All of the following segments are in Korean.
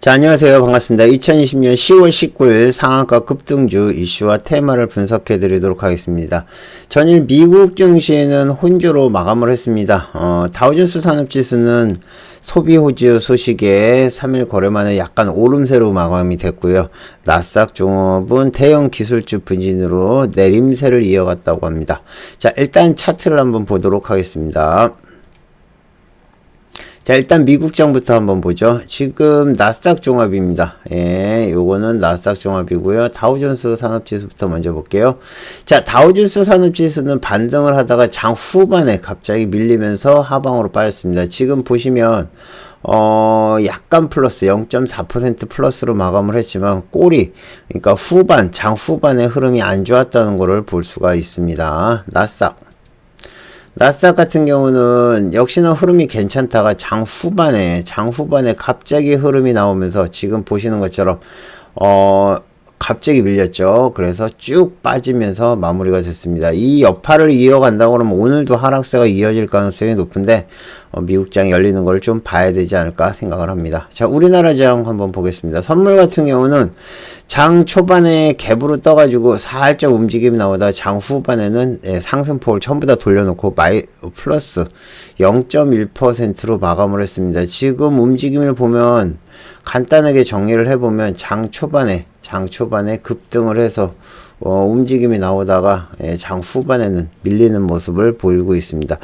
자, 안녕하세요. 반갑습니다. 2020년 10월 19일 상한가 급등주 이슈와 테마를 분석해 드리도록 하겠습니다. 전일 미국 증시는 혼조로 마감을 했습니다. 다우존스 산업지수는 소비 호주 소식에 3일 거래 만에 약간 오름세로 마감이 됐고요. 나스닥 종업은 대형 기술주 부진으로 내림세를 이어갔다고 합니다. 자, 일단 차트를 한번 보도록 하겠습니다. 자, 일단 미국장부터 한번 보죠. 지금 나스닥 종합입니다. 예, 요거는 나스닥 종합이고요. 다우존스 산업지수부터 먼저 볼게요. 자, 다우존스 산업지수는 반등을 하다가 장 후반에 갑자기 밀리면서 하방으로 빠졌습니다. 지금 보시면 약간 플러스 0.4% 플러스로 마감을 했지만 그러니까 후반, 장 후반의 흐름이 안 좋았다는 것을 볼 수가 있습니다. 나스닥 같은 경우는 역시나 흐름이 괜찮다가 장 후반에 갑자기 흐름이 나오면서 지금 보시는 것처럼 갑자기 밀렸죠. 그래서 쭉 빠지면서 마무리가 됐습니다. 이 여파를 이어간다고 그러면 오늘도 하락세가 이어질 가능성이 높은데 미국장이 열리는 걸 좀 봐야 되지 않을까 생각을 합니다. 자, 우리나라 장 한번 보겠습니다. 선물 같은 경우는 장 초반에 갭으로 떠가지고 살짝 움직임이 나오다 장 후반에는 상승폭을 전부 다 돌려놓고 플러스 0.1%로 마감을 했습니다. 지금 움직임을 보면 간단하게 정리를 해보면 장 초반에 급등을 해서 움직임이 나오다가 장 후반에는 밀리는 모습을 보이고 있습니다.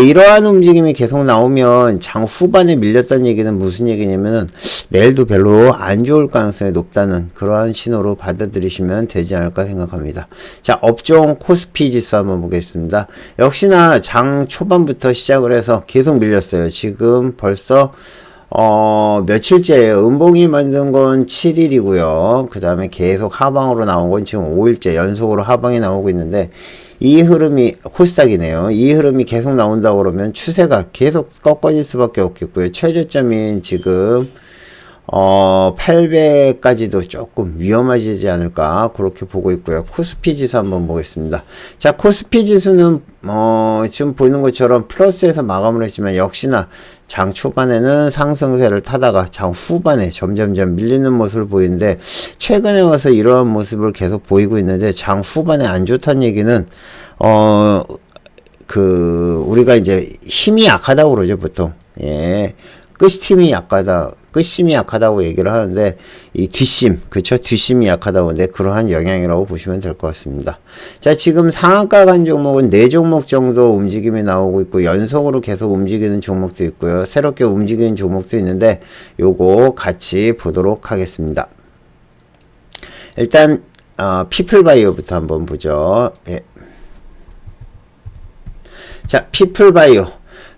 이러한 움직임이 계속 나오면 장 후반에 밀렸다는 얘기는 무슨 얘기냐면은 내일도 별로 안 좋을 가능성이 높다는 그러한 신호로 받아들이시면 되지 않을까 생각합니다. 자, 업종 코스피 지수 한번 보겠습니다. 역시나 장 초반부터 시작을 해서 계속 밀렸어요. 지금 벌써 며칠째예요. 음봉이 만든 건 7일이고요. 그 다음에 계속 하방으로 나온 건 지금 5일째 연속으로 하방이 나오고 있는데 이 흐름이 코스닥이네요. 이 흐름이 계속 나온다고 그러면 추세가 계속 꺾어질 수밖에 없겠고요. 최저점인 지금 800까지도 조금 위험하지 않을까 그렇게 보고 있고요. 코스피 지수 한번 보겠습니다. 자, 코스피 지수는 지금 보이는 것처럼 플러스에서 마감을 했지만 역시나 장 초반에는 상승세를 타다가 장 후반에 점점점 밀리는 모습을 보이는데 최근에 와서 이러한 모습을 계속 보이고 있는데 장 후반에 안 좋다는 얘기는 우리가 이제 힘이 약하다고 그러죠, 보통. 예. 끝심이 약하다고 얘기를 하는데, 이 뒷심이 약하다고 하는데, 그러한 영향이라고 보시면 될 것 같습니다. 자, 지금 상한가 간 종목은 4종목 정도 움직임이 나오고 있고, 연속으로 계속 움직이는 종목도 있고요. 새롭게 움직이는 종목도 있는데, 요거 같이 보도록 하겠습니다. 일단, 피플바이오부터 한번 보죠. 예. 자, 피플바이오.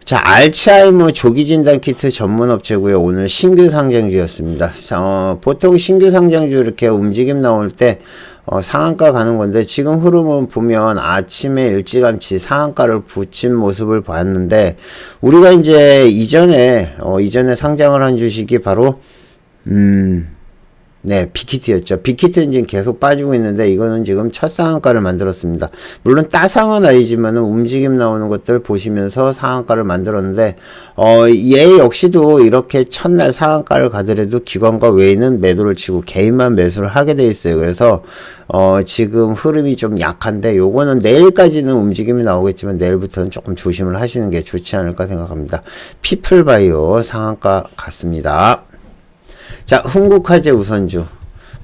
자, 알츠하이머 조기진단 키트 전문 업체고요. 오늘 신규 상장주였습니다. 보통 신규 상장주 이렇게 움직임 나올 때 상한가 가는 건데 지금 흐름은 보면 아침에 일찌감치 상한가를 붙인 모습을 봤는데 우리가 이제 이전에 상장을 한 주식이 바로 빅히트였죠. 빅히트는 지금 계속 빠지고 있는데 이거는 지금 첫 상한가를 만들었습니다. 물론 따상은 아니지만 움직임 나오는 것들 보시면서 상한가를 만들었는데 얘 역시도 이렇게 첫날 상한가를 가더라도 기관과 외인은 매도를 치고 개인만 매수를 하게 돼 있어요. 그래서 지금 흐름이 좀 약한데 요거는 내일까지는 움직임이 나오겠지만 내일부터는 조금 조심을 하시는 게 좋지 않을까 생각합니다. 피플바이오 상한가 같습니다. 자, 흥국화재 우선주.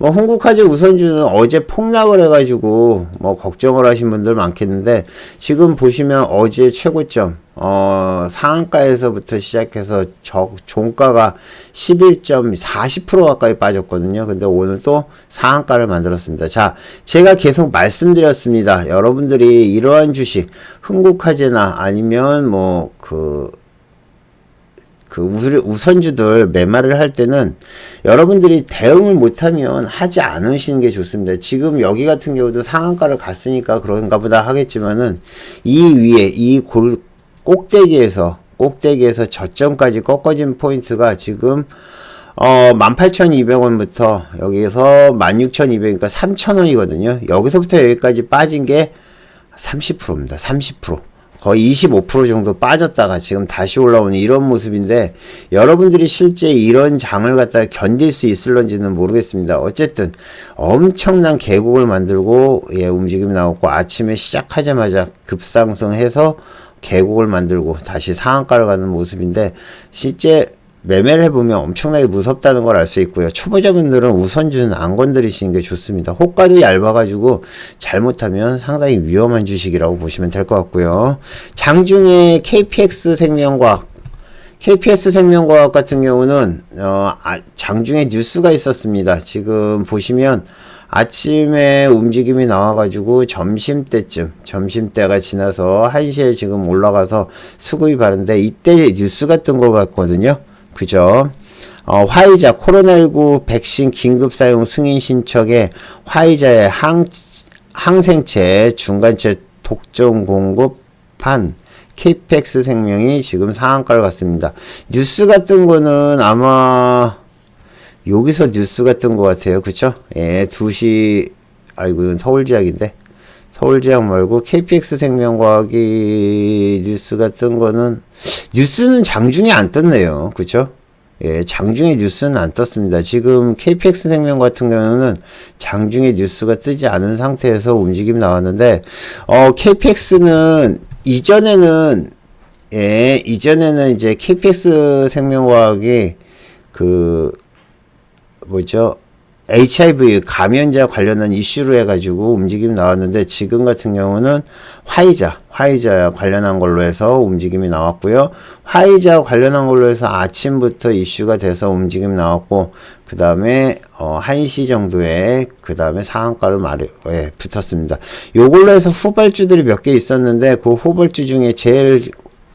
흥국화재 우선주는 어제 폭락을 해가지고, 걱정을 하신 분들 많겠는데, 지금 보시면 어제 최고점, 상한가에서부터 시작해서 종가가 40% 가까이 빠졌거든요. 근데 오늘 또 상한가를 만들었습니다. 자, 제가 계속 말씀드렸습니다. 여러분들이 이러한 주식, 흥국화재나 아니면 우선주들 매매를 할 때는 여러분들이 대응을 못하면 하지 않으시는 게 좋습니다. 지금 여기 같은 경우도 상한가를 갔으니까 그런가 보다 하겠지만은 이 위에 꼭대기에서 저점까지 꺾어진 포인트가 지금 18,200원부터 여기서 16,200원이니까 3,000원이거든요. 여기서부터 여기까지 빠진 게 30%입니다. 30%. 거의 25% 정도 빠졌다가 지금 다시 올라오는 이런 모습인데, 여러분들이 실제 이런 장을 갖다가 견딜 수 있을런지는 모르겠습니다. 어쨌든 엄청난 계곡을 만들고 움직임이 나왔고, 아침에 시작하자마자 급상승해서 계곡을 만들고 다시 상한가를 가는 모습인데, 실제 매매를 해보면 엄청나게 무섭다는 걸 알 수 있고요. 초보자분들은 우선주는 안 건드리시는 게 좋습니다. 호가도 얇아가지고 잘못하면 상당히 위험한 주식이라고 보시면 될 것 같고요. 장중에 KPX 생명과학 같은 경우는 장중에 뉴스가 있었습니다. 지금 보시면 아침에 움직임이 나와가지고 점심때가 지나서 1시에 지금 올라가서 수급이 바른데, 이때 뉴스가 뜬 것 같거든요. 그죠? 화이자 코로나19 백신 긴급 사용 승인 신청에 화이자의 항생체 중간체 독점 공급한 KPX 생명이 지금 상한가를 갔습니다. 뉴스 같은 거는 아마 여기서 뉴스 같은 것 같아요. 그쵸? 예, 2시, 아이고, 이건 서울지약인데. 서울지약 말고 KPX 생명과학이 뉴스 같은 거는, 뉴스는 장중에 안 떴네요. 그쵸? 예, 장중에 뉴스는 안 떴습니다. 지금 KPX 생명 같은 경우는 장중에 뉴스가 뜨지 않은 상태에서 움직임이 나왔는데, KPX는 이전에는 이제 KPX 생명과학이 HIV 감염자 관련한 이슈로 해가지고 움직임이 나왔는데, 지금 같은 경우는 화이자 관련한 걸로 해서 움직임이 나왔고요. 화이자 관련한 걸로 해서 아침부터 이슈가 돼서 움직임이 나왔고, 그 다음에 1시 정도에 그 다음에 상한가를 붙었습니다. 요걸로 해서 후발주들이 몇 개 있었는데, 그 후발주 중에 제일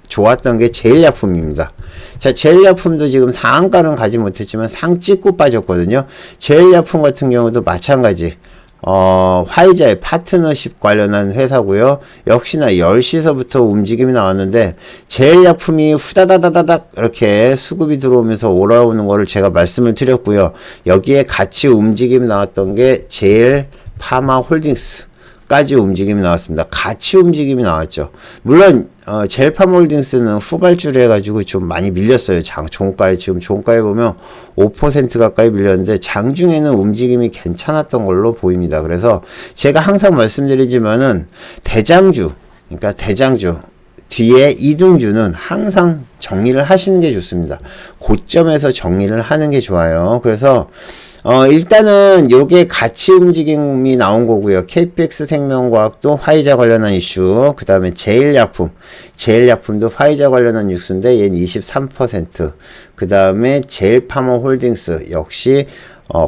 좋았던 게 제일약품입니다. 자, 제일약품도 지금 상한가는 가지 못했지만 상 찍고 빠졌거든요. 제일약품 같은 경우도 마찬가지. 화이자의 파트너십 관련한 회사고요. 역시나 10시서부터 움직임이 나왔는데, 제일약품이 후다다다다닥 이렇게 수급이 들어오면서 올라오는 거를 제가 말씀을 드렸고요. 여기에 같이 움직임이 나왔던 게 제일파마홀딩스 까지 움직임이 나왔습니다. 같이 움직임이 나왔죠. 물론 제일파마홀딩스는 후발주를 해가지고 좀 많이 밀렸어요. 종가에 지금 종가에 보면 5% 가까이 밀렸는데, 장중에는 움직임이 괜찮았던 걸로 보입니다. 그래서 제가 항상 말씀드리지만은 대장주 뒤에 이등주는 항상 정리를 하시는 게 좋습니다. 고점에서 정리를 하는 게 좋아요. 그래서 일단은 요게 같이 움직임이 나온 거고요. KPX 생명과학도 화이자 관련한 이슈, 그 다음에 제일약품도 화이자 관련한 뉴스인데 얘는 23%, 그 다음에 제일파마홀딩스 역시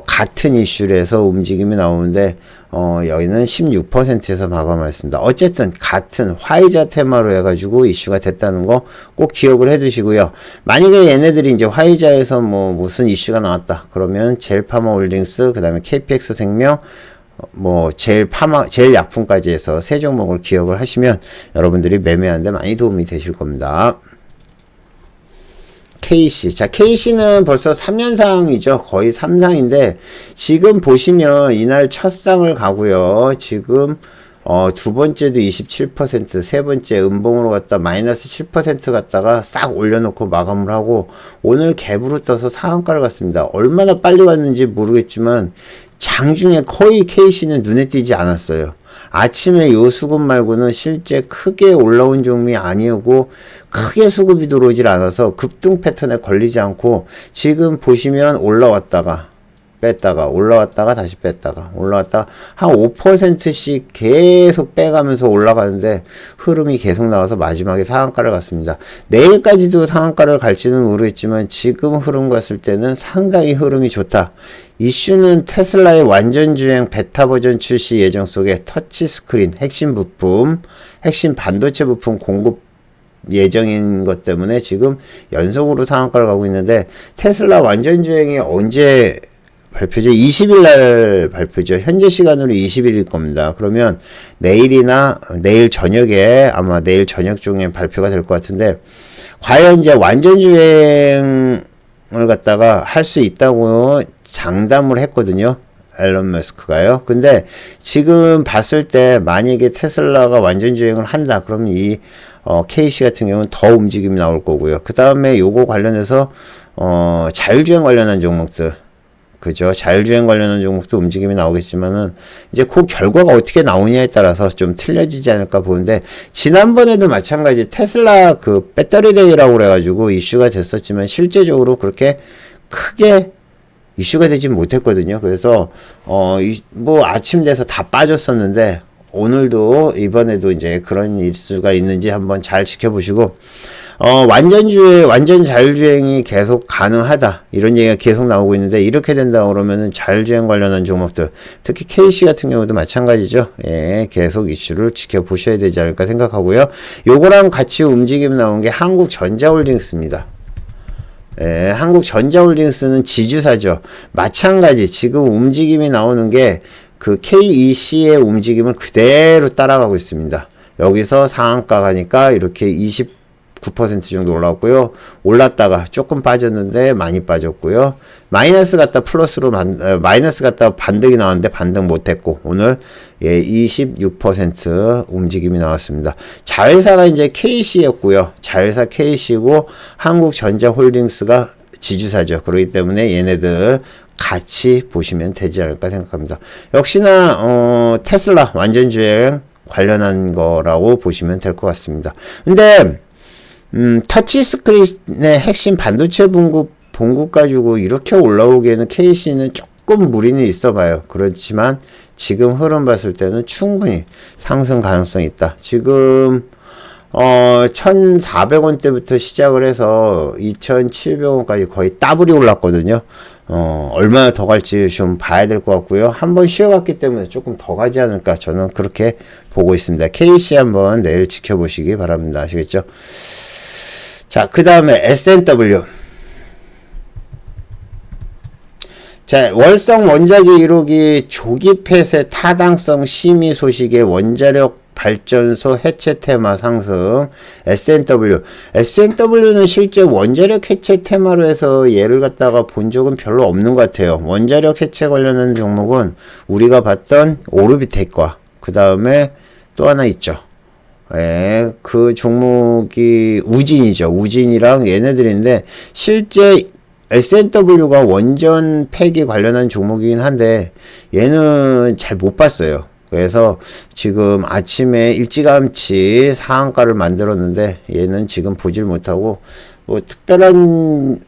같은 이슈로 해서 움직임이 나오는데, 여기는 16%에서 마감했습니다. 어쨌든 같은 화이자 테마로 해가지고 이슈가 됐다는 거 꼭 기억을 해 두시고요. 만약에 얘네들이 이제 화이자에서 무슨 이슈가 나왔다 그러면 제일파마홀딩스, 그 다음에 KPX 생명, 제일약품까지 해서 세 종목을 기억을 하시면 여러분들이 매매하는데 많이 도움이 되실 겁니다. KC. 자, KC는 벌써 3년상이죠. 거의 3상인데, 지금 보시면 이날 첫 상을 가고요. 지금, 두 번째도 27%, 세 번째 음봉으로 갔다 마이너스 7% 갔다가 싹 올려놓고 마감을 하고, 오늘 갭으로 떠서 상한가를 갔습니다. 얼마나 빨리 갔는지 모르겠지만, 장중에 거의 KC는 눈에 띄지 않았어요. 아침에 요 수급 말고는 실제 크게 올라온 종목이 아니고, 크게 수급이 들어오질 않아서 급등 패턴에 걸리지 않고, 지금 보시면 올라왔다가 다시 뺐다가 한 5%씩 계속 빼가면서 올라가는데, 흐름이 계속 나와서 마지막에 상한가를 갔습니다. 내일까지도 상한가를 갈지는 모르겠지만 지금 흐름 갔을 때는 상당히 흐름이 좋다. 이슈는 테슬라의 완전주행 베타 버전 출시 예정 속에 터치스크린 핵심 반도체 부품 공급 예정인 것 때문에 지금 연속으로 상한가를 가고 있는데, 테슬라 완전주행이 언제 발표죠? 20일 날 발표죠. 현재 시간으로 20일일 겁니다. 그러면 내일이나 내일 저녁에, 아마 내일 저녁 중에 발표가 될 것 같은데, 과연 이제 완전주행을 갖다가 할 수 있다고 장담을 했거든요. 앨런 머스크가요. 근데 지금 봤을 때 만약에 테슬라가 완전주행을 한다 그러면 이 KC 같은 경우는 더 움직임이 나올 거고요. 그 다음에 요거 관련해서 자율주행 관련한 종목들, 그죠? 자율주행 관련한 종목도 움직임이 나오겠지만은, 이제 그 결과가 어떻게 나오냐에 따라서 좀 틀려지지 않을까 보는데, 지난번에도 마찬가지 테슬라 그 배터리 데이라고 그래가지고 이슈가 됐었지만, 실제적으로 그렇게 크게 이슈가 되지 못했거든요. 그래서, 뭐 아침 돼서 다 빠졌었는데, 오늘도 이번에도 이제 그런 일수가 있는지 한번 잘 지켜보시고, 완전 자율주행이 계속 가능하다. 이런 얘기가 계속 나오고 있는데, 이렇게 된다 그러면은 자율주행 관련한 종목들, 특히 KC 같은 경우도 마찬가지죠. 예, 계속 이슈를 지켜보셔야 되지 않을까 생각하고요. 요거랑 같이 움직임 나온 게 한국전자홀딩스입니다. 예, 한국전자홀딩스는 지주사죠. 마찬가지, 지금 움직임이 나오는 게 그 KEC의 움직임을 그대로 따라가고 있습니다. 여기서 상한가 가니까 이렇게 9% 정도 올라왔고요. 올랐다가 조금 빠졌는데 많이 빠졌고요. 마이너스 갔다 플러스로 마이너스 갔다 반등이 나왔는데 반등 못했고, 오늘 26% 움직임이 나왔습니다. 자회사가 이제 KC였고요. 자회사 KC고 한국전자홀딩스가 지주사죠. 그렇기 때문에 얘네들 같이 보시면 되지 않을까 생각합니다. 역시나 테슬라 완전주행 관련한 거라고 보시면 될 것 같습니다. 근데 터치스크린의 핵심 반도체 본국 가지고 이렇게 올라오기에는 KC는 조금 무리는 있어 봐요. 그렇지만 지금 흐름 봤을 때는 충분히 상승 가능성이 있다. 지금 1,400원대부터 시작을 해서 2,700원까지 거의 더블이 올랐거든요. 얼마나 더 갈지 좀 봐야 될 것 같고요. 한번 쉬어갔기 때문에 조금 더 가지 않을까, 저는 그렇게 보고 있습니다. KC 한번 내일 지켜보시기 바랍니다. 아시겠죠? 자, 그 다음에 S&W. 자, 월성 원자기 1호기 조기 폐쇄 타당성 심의 소식에 원자력 발전소 해체 테마 상승. S&W는 실제 원자력 해체 테마로 해서 얘를 갖다가 본 적은 별로 없는 것 같아요. 원자력 해체 관련한 종목은 우리가 봤던 오르비텍과 그 다음에 또 하나 있죠. 예, 그 종목이 우진이죠. 우진이랑 얘네들인데, 실제 S&W가 원전 폐기 관련한 종목이긴 한데 얘는 잘 못 봤어요. 그래서 지금 아침에 일찌감치 상한가를 만들었는데 얘는 지금 보질 못하고, 뭐 특별한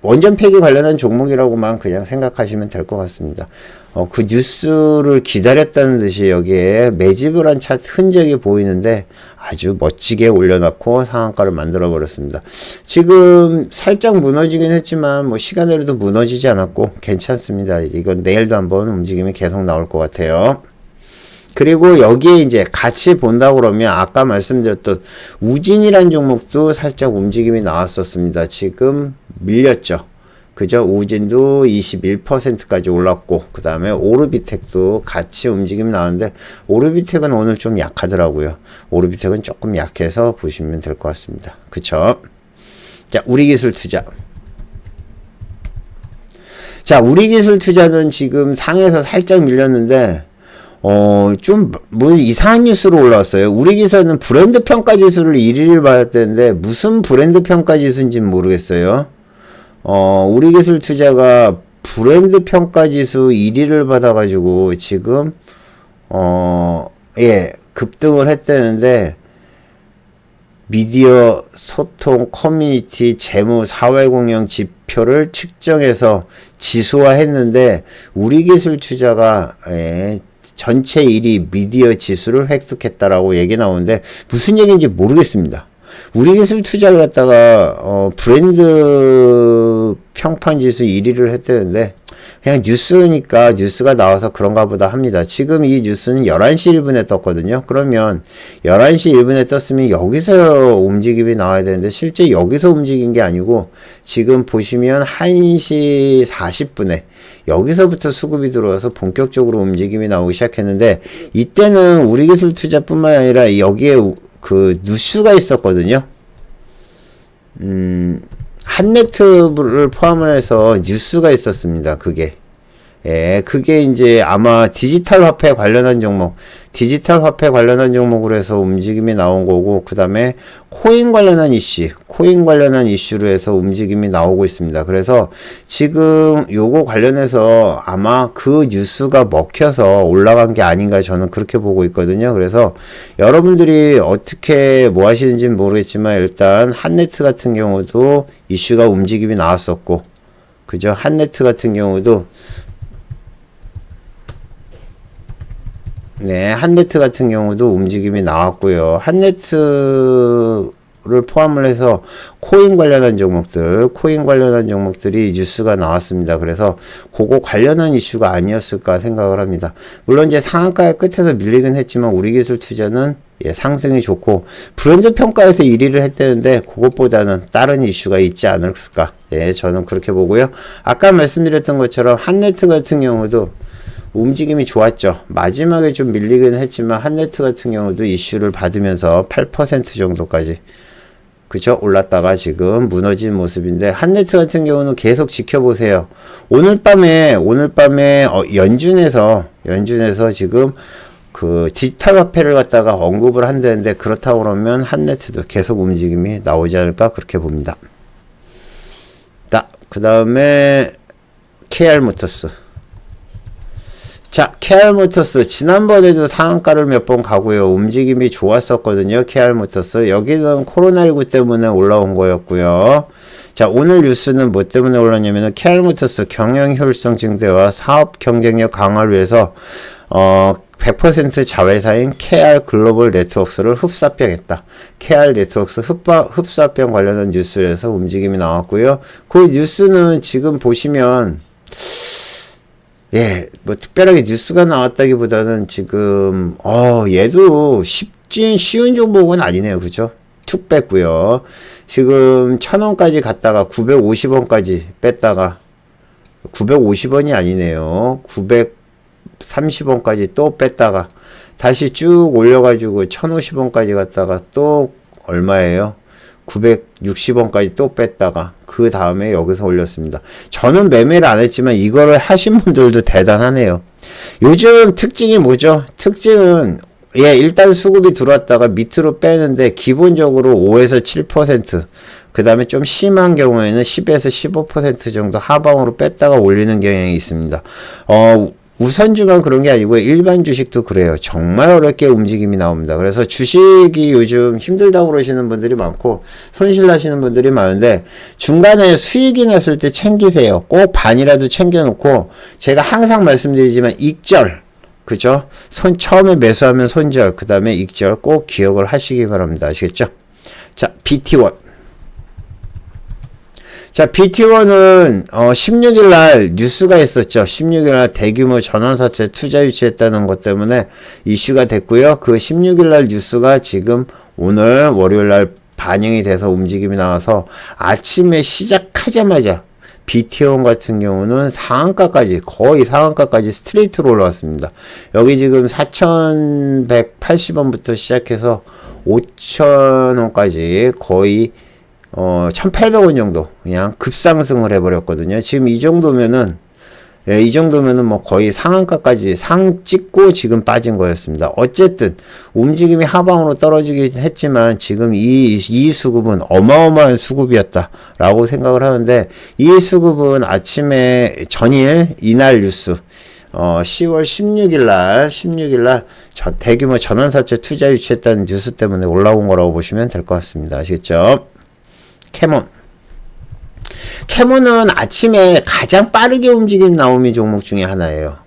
원전 폐기 관련한 종목이라고만 그냥 생각하시면 될 것 같습니다. 그 뉴스를 기다렸다는 듯이 여기에 매집을 한 차트 흔적이 보이는데 아주 멋지게 올려놓고 상한가를 만들어 버렸습니다. 지금 살짝 무너지긴 했지만 뭐 시간으로도 무너지지 않았고 괜찮습니다. 이건 내일도 한번 움직임이 계속 나올 것 같아요. 그리고 여기에 이제 같이 본다고 그러면 아까 말씀드렸던 우진이란 종목도 살짝 움직임이 나왔었습니다. 지금 밀렸죠. 그죠? 우진도 21%까지 올랐고, 그 다음에 오르비텍도 같이 움직임이 나왔는데, 오르비텍은 오늘 좀 약하더라고요. 오르비텍은 조금 약해서 보시면 될 것 같습니다. 그쵸? 자, 우리기술투자. 자, 우리기술투자는 지금 상에서 살짝 밀렸는데, 뭐 이상한 뉴스로 올라왔어요. 우리기사는 브랜드 평가 지수를 1위를 받았다는데 무슨 브랜드 평가 지수인지는 모르겠어요. 우리기술투자가 브랜드 평가 지수 1위를 받아가지고 지금 급등을 했다는데, 미디어 소통, 커뮤니티, 재무, 사회공헌 지표를 측정해서 지수화했는데 우리기술투자가 전체 1위 미디어 지수를 획득했다라고 얘기 나오는데 무슨 얘기인지 모르겠습니다. 우리기술투자를 갖다가 브랜드 평판 지수 1위를 했다는데 그냥 뉴스니까 뉴스가 나와서 그런가 보다 합니다. 지금 이 뉴스는 11시 1분에 떴거든요. 그러면 11시 1분에 떴으면 여기서 움직임이 나와야 되는데 실제 여기서 움직인 게 아니고 지금 보시면 1시 40분에 여기서부터 수급이 들어와서 본격적으로 움직임이 나오기 시작했는데, 이때는 우리기술투자뿐만 아니라 여기에 그 뉴스가 있었거든요. 한네트를 포함을 해서 뉴스가 있었습니다. 그게 예, 그게 이제 아마 디지털 화폐 관련한 종목으로 해서 움직임이 나온 거고, 그 다음에 코인 관련한 이슈로 해서 움직임이 나오고 있습니다. 그래서 지금 요거 관련해서 아마 그 뉴스가 먹혀서 올라간 게 아닌가 저는 그렇게 보고 있거든요. 그래서 여러분들이 어떻게 뭐 하시는지는 모르겠지만 일단 한네트 같은 경우도 이슈가 움직임이 나왔었고, 그죠? 한네트 같은 경우도 한네트 같은 경우도 움직임이 나왔고요. 한네트를 포함을 해서 코인 관련한 종목들이 뉴스가 나왔습니다. 그래서 그거 관련한 이슈가 아니었을까 생각을 합니다. 물론 이제 상한가의 끝에서 밀리긴 했지만 우리기술 투자는 상승이 좋고 브랜드 평가에서 1위를 했다는데 그것보다는 다른 이슈가 있지 않을까. 저는 그렇게 보고요. 아까 말씀드렸던 것처럼 한네트 같은 경우도 움직임이 좋았죠. 마지막에 좀 밀리긴 했지만 한네트 같은 경우도 이슈를 받으면서 8% 정도까지 그죠? 올랐다가 지금 무너진 모습인데 한네트 같은 경우는 계속 지켜보세요. 오늘 밤에 연준에서 지금 그 디지털 화폐를 갖다가 언급을 한다는데 그렇다고 그러면 한네트도 계속 움직임이 나오지 않을까 그렇게 봅니다. 그 다음에 KR모터스. 자, KR모터스 지난번에도 상한가를 몇 번 가고요. 움직임이 좋았었거든요. KR모터스 여기는 코로나19 때문에 올라온 거였고요. 자, 오늘 뉴스는 뭐 때문에 올랐냐면은 KR모터스 경영 효율성 증대와 사업 경쟁력 강화를 위해서 100% 자회사인 KR 글로벌 네트워크스를 흡사병했다. KR 네트워크스 흡사병 관련한 뉴스에서 움직임이 나왔고요. 그 뉴스는 지금 보시면 뭐 특별하게 뉴스가 나왔다기보다는 지금 얘도 쉬운 종목은 아니네요. 그죠? 툭 뺐고요. 지금 1000원까지 갔다가 950원까지 뺐다가 950원이 아니네요. 930원까지 또 뺐다가 다시 쭉 올려가지고 1050원까지 갔다가 또 얼마예요? 960원까지 또 뺐다가 그 다음에 여기서 올렸습니다. 저는 매매를 안 했지만 이거를 하신 분들도 대단하네요. 요즘 특징이 뭐죠? 특징은 일단 수급이 들어왔다가 밑으로 빼는데 기본적으로 5에서 7%, 그 다음에 좀 심한 경우에는 10에서 15% 정도 하방으로 뺐다가 올리는 경향이 있습니다. 우선주만 그런 게 아니고 일반 주식도 그래요. 정말 어렵게 움직임이 나옵니다. 그래서 주식이 요즘 힘들다고 그러시는 분들이 많고 손실 나시는 분들이 많은데 중간에 수익이 났을 때 챙기세요. 꼭 반이라도 챙겨놓고 제가 항상 말씀드리지만 익절, 그죠? 처음에 매수하면 손절, 그 다음에 익절 꼭 기억을 하시기 바랍니다. 아시겠죠? 자, BT1. 자, BT1은 16일날 뉴스가 있었죠. 16일날 대규모 전환사채 투자 유치했다는 것 때문에 이슈가 됐고요. 그 16일날 뉴스가 지금 오늘 월요일날 반영이 돼서 움직임이 나와서 아침에 시작하자마자 BT1 같은 경우는 거의 상한가까지 스트레이트로 올라왔습니다. 여기 지금 4,180원부터 시작해서 5,000원까지 거의 1,800원 정도 그냥 급상승을 해버렸거든요. 지금 이 정도면은 뭐 거의 상한가까지 상 찍고 지금 빠진 거였습니다. 어쨌든 움직임이 하방으로 떨어지긴 했지만 지금 이 수급은 어마어마한 수급이었다라고 생각을 하는데 이 수급은 아침에 이날 뉴스 10월 16일날 대규모 전환사채 투자 유치했다는 뉴스 때문에 올라온 거라고 보시면 될 것 같습니다. 아시겠죠? 캐몬은 아침에 가장 빠르게 움직임 나오는 종목 중에 하나예요.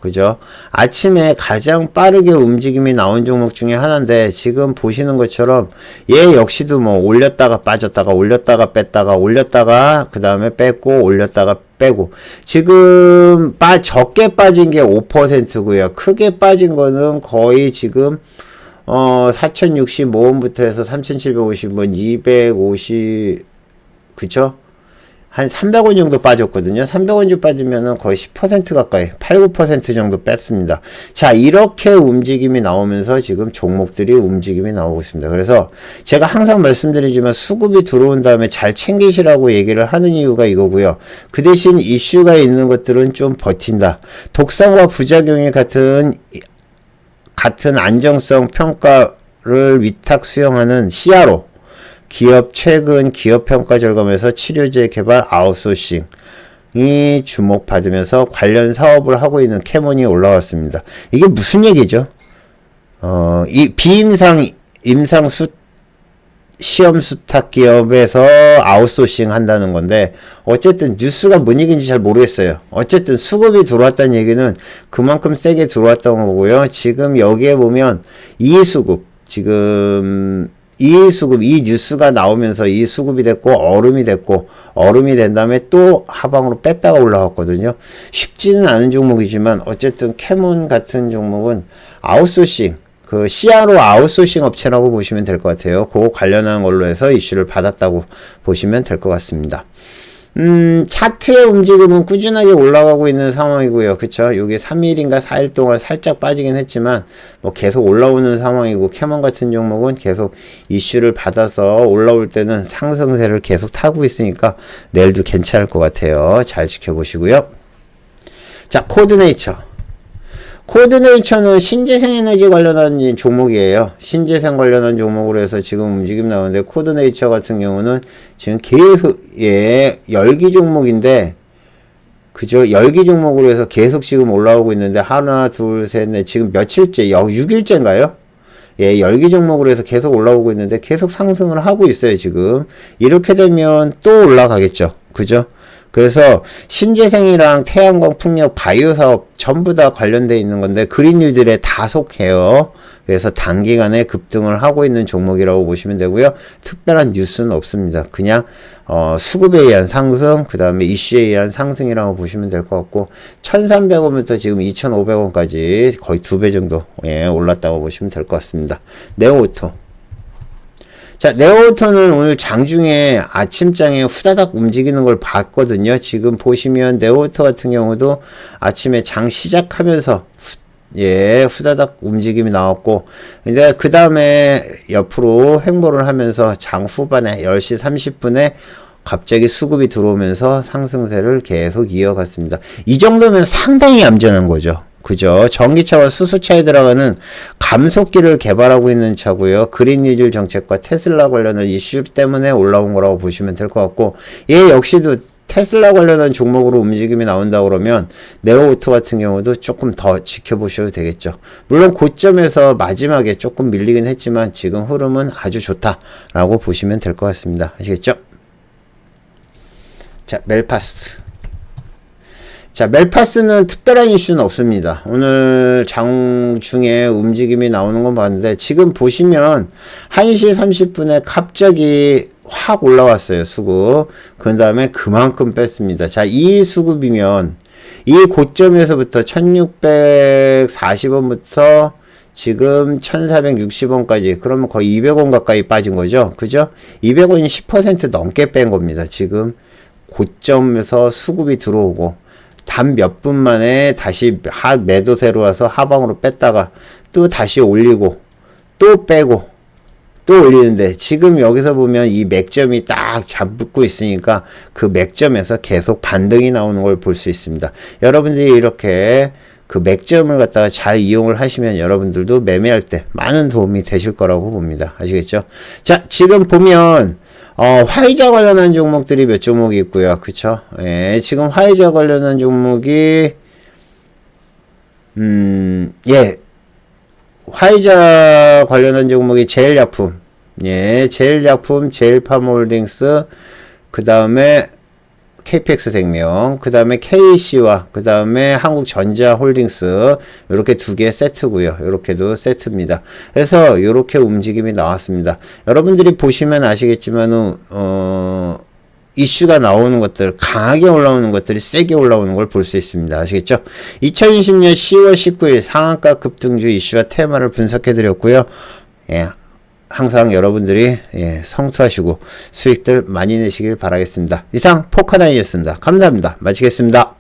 그죠? 아침에 가장 빠르게 움직임이 나온 종목 중에 하나인데 지금 보시는 것처럼 얘 역시도 뭐 올렸다가 빠졌다가 올렸다가 뺐다가 올렸다가 그 다음에 뺐고 올렸다가 빼고 지금 적게 빠진 게 5%고요. 크게 빠진 거는 거의 지금 4,065원부터 해서 3,750원, 250, 그쵸? 한 300원 정도 빠졌거든요. 300원 정도 빠지면은 거의 10% 가까이, 8, 9% 정도 뺐습니다. 자, 이렇게 움직임이 나오면서 지금 종목들이 움직임이 나오고 있습니다. 그래서 제가 항상 말씀드리지만 수급이 들어온 다음에 잘 챙기시라고 얘기를 하는 이유가 이거고요. 그 대신 이슈가 있는 것들은 좀 버틴다. 독성과 부작용이 같은 안정성 평가를 위탁 수행하는 CRO, 기업 최근 기업 평가 절감에서 치료제 개발 아웃소싱이 주목받으면서 관련 사업을 하고 있는 캐몬이 올라왔습니다. 이게 무슨 얘기죠? 이 임상 시험 수탁 기업에서 아웃소싱 한다는 건데, 어쨌든 뉴스가 뭔 얘기인지 잘 모르겠어요. 어쨌든 수급이 들어왔다는 얘기는 그만큼 세게 들어왔던 거고요. 지금 여기에 보면 이수급, 이 뉴스가 나오면서 이 수급이 됐고, 얼음이 된 다음에 또 하방으로 뺐다가 올라왔거든요. 쉽지는 않은 종목이지만, 어쨌든 캐몬 같은 종목은 아웃소싱, 그 CRO 아웃소싱 업체라고 보시면 될 것 같아요. 그거 관련한 걸로 해서 이슈를 받았다고 보시면 될 것 같습니다. 차트의 움직임은 꾸준하게 올라가고 있는 상황이고요. 그쵸? 요게 3일인가 4일 동안 살짝 빠지긴 했지만, 뭐 계속 올라오는 상황이고, 캐몬 같은 종목은 계속 이슈를 받아서 올라올 때는 상승세를 계속 타고 있으니까 내일도 괜찮을 것 같아요. 잘 지켜보시고요. 자, 코드네이처는 신재생 에너지 관련한 종목이에요. 신재생 관련한 종목으로 해서 지금 움직임 나오는데, 코드네이처 같은 경우는 지금 계속, 열기 종목인데, 그죠? 열기 종목으로 해서 계속 지금 올라오고 있는데, 하나, 둘, 셋, 넷, 지금 며칠째, 6일째인가요? 열기 종목으로 해서 계속 올라오고 있는데, 계속 상승을 하고 있어요, 지금. 이렇게 되면 또 올라가겠죠. 그죠? 그래서 신재생이랑 태양광, 풍력, 바이오 사업 전부 다 관련돼 있는 건데, 그린뉴딜에 다 속해요. 그래서 단기간에 급등을 하고 있는 종목이라고 보시면 되고요. 특별한 뉴스는 없습니다. 그냥 수급에 의한 상승, 그 다음에 이슈에 의한 상승이라고 보시면 될 것 같고, 1,300원부터 지금 2,500원까지 거의 2배 정도 올랐다고 보시면 될 것 같습니다. 네오오토. 자, 네오오토는 오늘 장중에 아침장에 후다닥 움직이는 걸 봤거든요. 지금 보시면 네오오토 같은 경우도 아침에 장 시작하면서 후다닥 움직임이 나왔고, 이제 그 다음에 옆으로 횡보를 하면서 장 후반에 10시 30분에 갑자기 수급이 들어오면서 상승세를 계속 이어갔습니다. 이 정도면 상당히 얌전한 거죠. 그죠? 전기차와 수소차에 들어가는 감속기를 개발하고 있는 차고요. 그린뉴딜 정책과 테슬라 관련한 이슈 때문에 올라온 거라고 보시면 될 것 같고, 얘 역시도 테슬라 관련한 종목으로 움직임이 나온다 그러면 네오오토 같은 경우도 조금 더 지켜보셔도 되겠죠. 물론 고점에서 마지막에 조금 밀리긴 했지만 지금 흐름은 아주 좋다라고 보시면 될 것 같습니다. 아시겠죠? 자, 멜파스는 특별한 이슈는 없습니다. 오늘 장중에 움직임이 나오는 건 봤는데, 지금 보시면 1시 30분에 갑자기 확 올라왔어요, 수급. 그 다음에 그만큼 뺐습니다. 자, 이 수급이면 이 고점에서부터 1640원부터 지금 1460원까지, 그러면 거의 200원 가까이 빠진 거죠. 그죠? 200원이 10% 넘게 뺀 겁니다. 지금 고점에서 수급이 들어오고, 단 몇 분 만에 다시 매도세로 와서 하방으로 뺐다가 또 다시 올리고 또 빼고 또 올리는데, 지금 여기서 보면 이 맥점이 딱 잡고 있으니까 그 맥점에서 계속 반등이 나오는 걸 볼 수 있습니다. 여러분들이 이렇게 그 맥점을 갖다가 잘 이용을 하시면 여러분들도 매매할 때 많은 도움이 되실 거라고 봅니다. 아시겠죠? 자, 지금 보면 화이자 관련한 종목들이 몇 종목이 있고요. 그쵸? 지금 화이자 관련한 종목이, 화이자 관련한 종목이 제일약품, 제일약품, 제일팜홀딩스, 그 다음에 KPX 생명, 그 다음에 KC와 그 다음에 한국전자홀딩스, 요렇게 두 개 세트고요. 요렇게도 세트입니다. 그래서 요렇게 움직임이 나왔습니다. 여러분들이 보시면 아시겠지만은 이슈가 나오는 것들, 강하게 올라오는 것들이 세게 올라오는 걸 볼 수 있습니다. 아시겠죠? 2020년 10월 19일 상한가 급등주 이슈와 테마를 분석해 드렸고요. 항상 여러분들이 성투하시고 수익들 많이 내시길 바라겠습니다. 이상 포카나이였습니다. 감사합니다. 마치겠습니다.